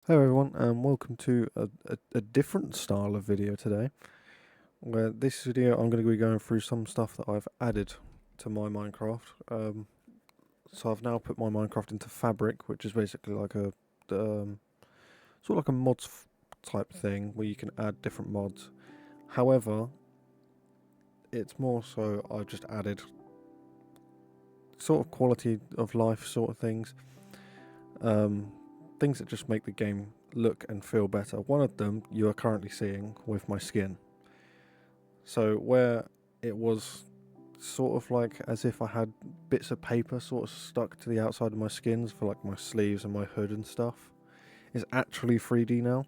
Hello everyone, and welcome to a different style of video today. Where this video I'm going to be going through some stuff that I've added to my Minecraft. So I've now put my Minecraft into Fabric, which is basically like a sort of like a mods type thing where you can add different mods. However, it's more so I've just added sort of quality of life sort of things. Things that just make the game look and feel better. One of them you are currently seeing with my skin. So where it was sort of like as if I had bits of paper sort of stuck to the outside of my skins for like my sleeves and my hood and stuff, is actually 3D now.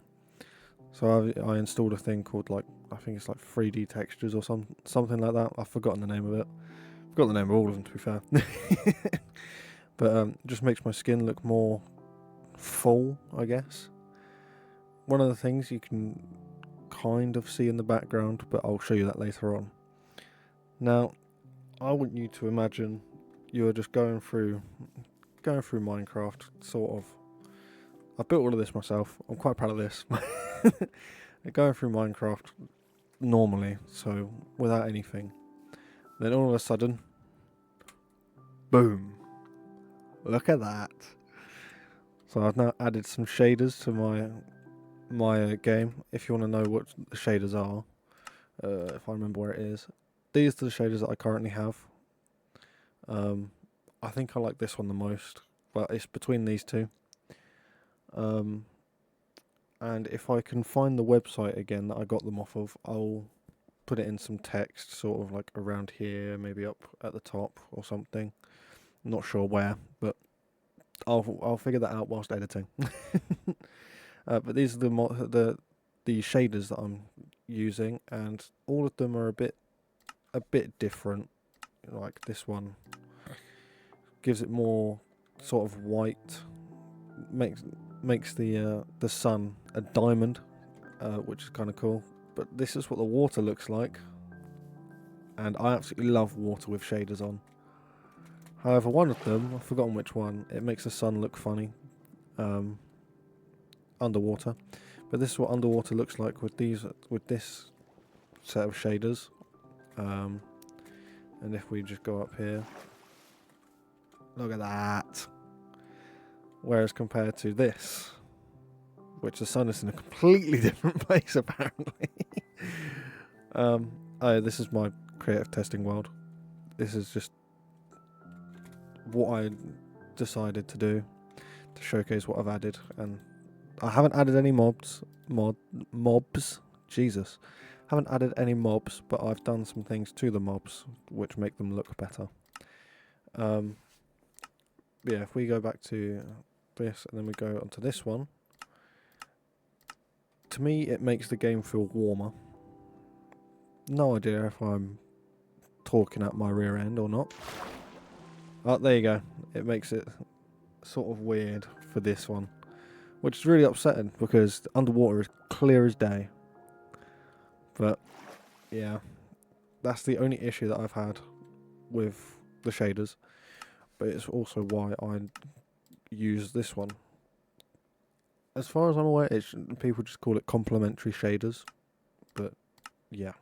So I installed a thing called I think it's like 3D textures or something like that. I've forgotten the name of it. I've got the name of all of them, to be fair. But it just makes my skin look more full, I guess. One of the things you can kind of see in the background, but I'll show you that later on. Now, I want you to imagine you're just going through Minecraft, sort of. I built all of this myself. I'm quite proud of this. Going through Minecraft normally, so without anything. Then all of a sudden, boom! Look at that. So I've now added some shaders to my game. If you want to know what the shaders are, if I remember where it is, these are the shaders that I currently have. I think I like this one the most, but it's between these two. And if I can find the website again that I got them off of, I'll put it in some text, sort of like around here, maybe up at the top or something. I'm not sure where, but I'll figure that out whilst editing. But these are the shaders that I'm using, and all of them are a bit different. Like this one gives it more sort of white, makes the sun a diamond, which is kind of cool. But this is what the water looks like, and I absolutely love water with shaders on. However, one of them, I've forgotten which one, it makes the sun look funny underwater. But this is what underwater looks like with this set of shaders. And if we just go up here, look at that. Whereas compared to this, which the sun is in a completely different place apparently. This is my creative testing world. This is just what I decided to do to showcase what I've added, and I haven't added any mobs. Jesus, haven't added any mobs, but I've done some things to the mobs which make them look better. Yeah, if we go back to this and then we go onto this one, to me it makes the game feel warmer. No idea if I'm talking at my rear end or not. Oh, there you go. It makes it sort of weird for this one, which is really upsetting because underwater is clear as day. But yeah, that's the only issue that I've had with the shaders, but it's also why I use this one. As far as I'm aware, people just call it complementary shaders, but yeah.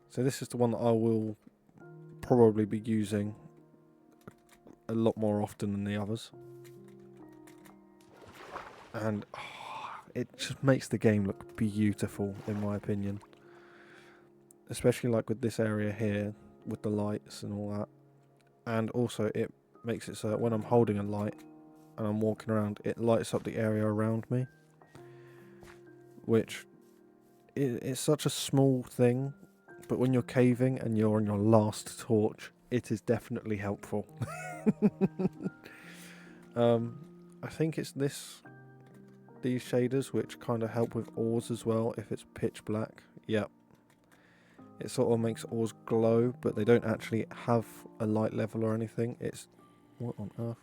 So this is the one that I will probably be using a lot more often than the others. And it just makes the game look beautiful, in my opinion. Especially like with this area here, with the lights and all that. And also it makes it so that when I'm holding a light and I'm walking around, it lights up the area around me. Which it's such a small thing, but when you're caving and you're on your last torch, it is definitely helpful. I think it's these shaders which kind of help with ores as well if it's pitch black. Yep. It sort of makes ores glow, but they don't actually have a light level or anything. It's... what on earth?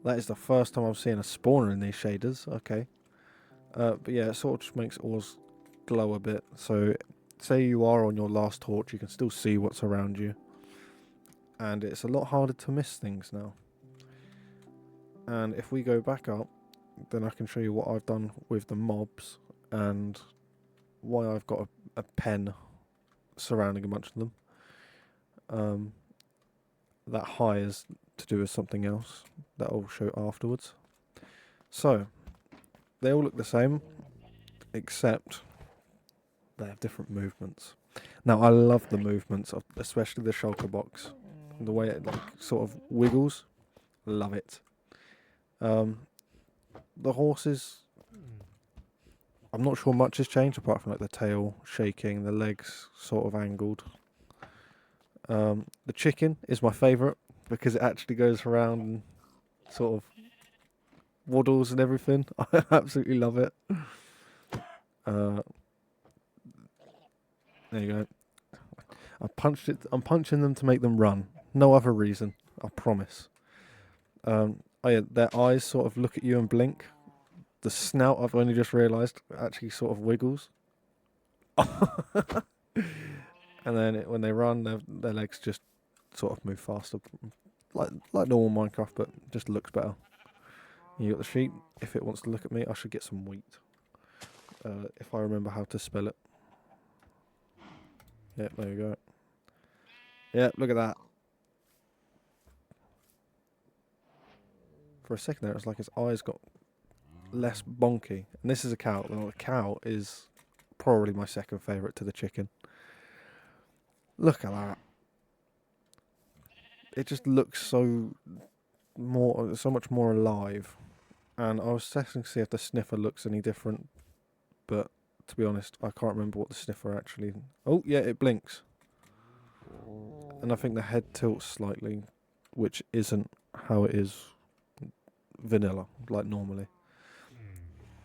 That is the first time I've seen a spawner in these shaders. Okay. But yeah, it sort of just makes ores glow a bit. So, say you are on your last torch, you can still see what's around you. And it's a lot harder to miss things now. And if we go back up, then I can show you what I've done with the mobs and why I've got a pen surrounding a bunch of them. That high is to do with something else that I'll show afterwards. So, they all look the same, except they have different movements. Now, I love the movements of especially the shulker box. The way it like sort of wiggles. Love it. The horses, I'm not sure much has changed apart from like the tail shaking, the legs sort of angled. The chicken is my favourite because it actually goes around and sort of waddles and everything. I absolutely love it. There you go. I'm punching them to make them run. No other reason. I promise. Oh yeah, their eyes sort of look at you and blink. The snout, I've only just realised, actually sort of wiggles. And then when they run, their legs just sort of move faster, like normal Minecraft, but just looks better. You got the sheep. If it wants to look at me, I should get some wheat. If I remember how to spell it. Yep, there you go. Yep, look at that. For a second there, it's like his eyes got less bonky. And this is a cow. Well, the cow is probably my second favourite to the chicken. Look at that. It just looks so much more alive. And I was testing to see if the sniffer looks any different, but to be honest, I can't remember what the sniffer actually... Oh, yeah, it blinks. And I think the head tilts slightly, which isn't how it is vanilla, like normally.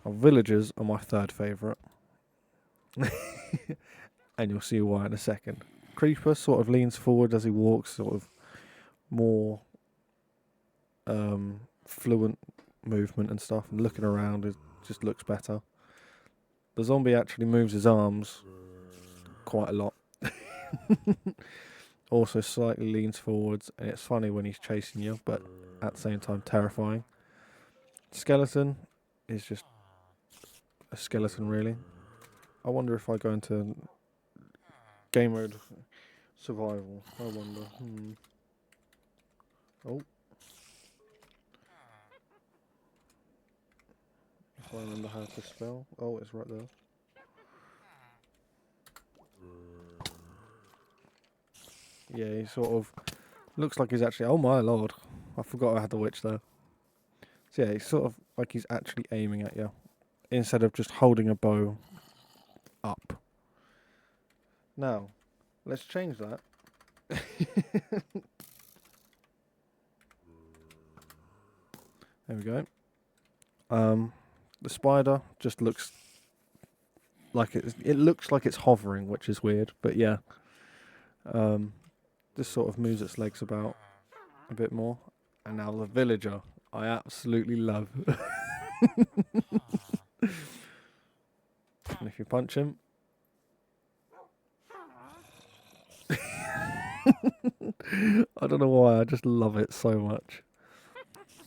Our villagers are my third favourite. And you'll see why in a second. Creeper sort of leans forward as he walks, sort of more fluent movement and stuff, and looking around it just looks better. The zombie actually moves his arms quite a lot. Also slightly leans forwards, and it's funny when he's chasing you, but at the same time terrifying. Skeleton is just a skeleton, really. I wonder if I go into game mode survival. I wonder. Oh. If I remember how to spell. Oh, it's right there. Yeah, he sort of looks like he's actually... Oh my lord. I forgot I had the witch there. So yeah, he's sort of like he's actually aiming at you, instead of just holding a bow up. Now, let's change that. There we go. The spider just looks like it looks like it's hovering, which is weird, but yeah. Just sort of moves its legs about a bit more. And now the villager, I absolutely love. And if you punch him, I don't know why, I just love it so much.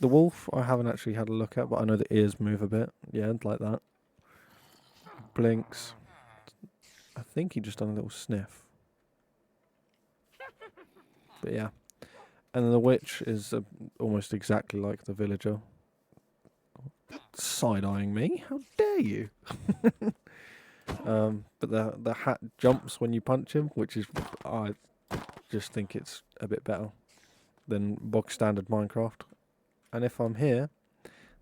The wolf, I haven't actually had a look at, but I know the ears move a bit. Yeah, like that. Blinks. I think he just done a little sniff. But yeah. And then the witch is almost exactly like the villager. Side-eyeing me? How dare you? But the hat jumps when you punch him, which is... I just think it's a bit better than bog standard Minecraft. And if I'm here,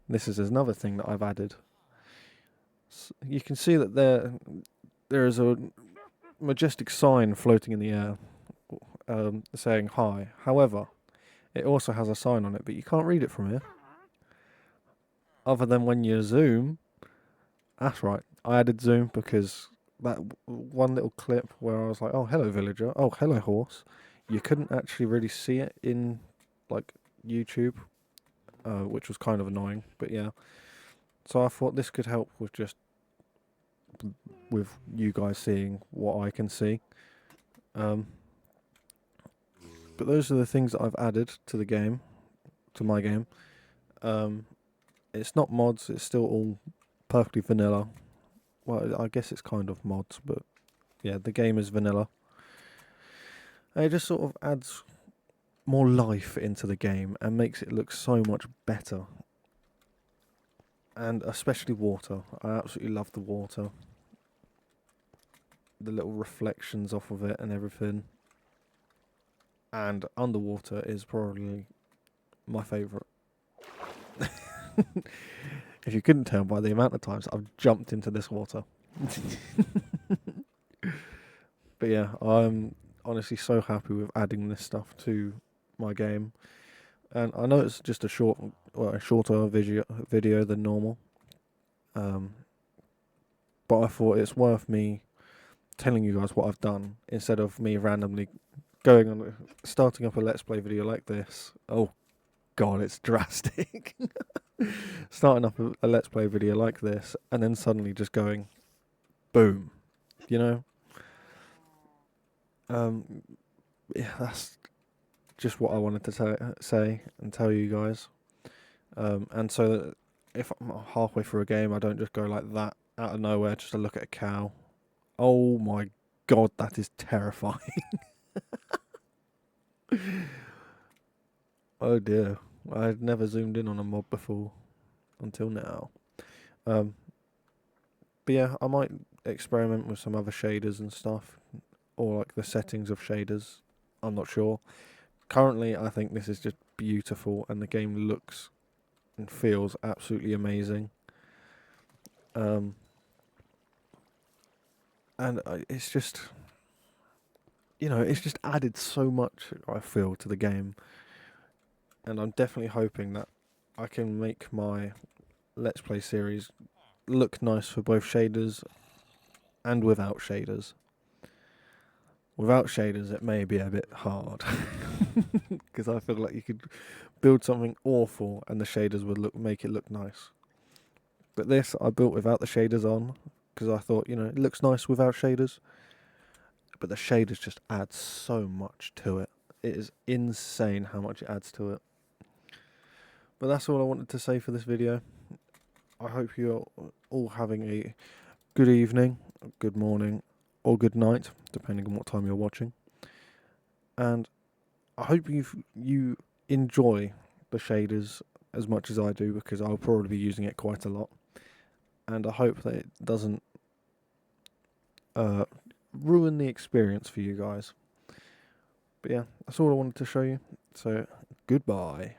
this is another thing that I've added. So you can see that there is a majestic sign floating in the air saying hi. However, it also has a sign on it, but you can't read it from here. Other than when you zoom. That's right. I added zoom because that one little clip where I was like, oh, hello, villager. Oh, hello, horse. You couldn't actually really see it in, like, YouTube, which was kind of annoying, but yeah. So I thought this could help with with you guys seeing what I can see. But those are the things that I've added to the game, to my game. it's not mods, it's still all perfectly vanilla. Well, I guess it's kind of mods, but yeah, the game is vanilla. And it just sort of adds more life into the game and makes it look so much better. And especially water. I absolutely love the water. The little reflections off of it and everything. And underwater is probably my favourite. If you couldn't tell by the amount of times I've jumped into this water. But yeah, I'm honestly so happy with adding this stuff to my game. And I know it's just a shorter video than normal. But I thought it's worth me telling you guys what I've done instead of me randomly starting up a Let's Play video like this. Oh god, it's drastic. Starting up a Let's Play video like this and then suddenly just going boom, you know. Yeah, that's just what I wanted to say and tell you guys. And so that if I'm halfway through a game, I don't just go like that out of nowhere just to look at a cow. Oh my god, that is terrifying. Oh dear, I'd never zoomed in on a mob before until now. But yeah, I might experiment with some other shaders and stuff, or like the settings of shaders. I'm not sure. Currently, I think this is just beautiful, and the game looks and feels absolutely amazing. And it's just, it's just added so much, I feel, to the game. And I'm definitely hoping that I can make my Let's Play series look nice for both shaders and without shaders. Without shaders, it may be a bit hard. Because I feel like you could build something awful and the shaders would make it look nice. But this, I built without the shaders on, because I thought, it looks nice without shaders. But the shaders just add so much to it. It is insane how much it adds to it. But that's all I wanted to say for this video. I hope you're all having a good evening, good morning, or good night, depending on what time you're watching. And I hope you enjoy the shaders as much as I do, because I'll probably be using it quite a lot. And I hope that it doesn't ruin the experience for you guys. But yeah, that's all I wanted to show you. So, goodbye.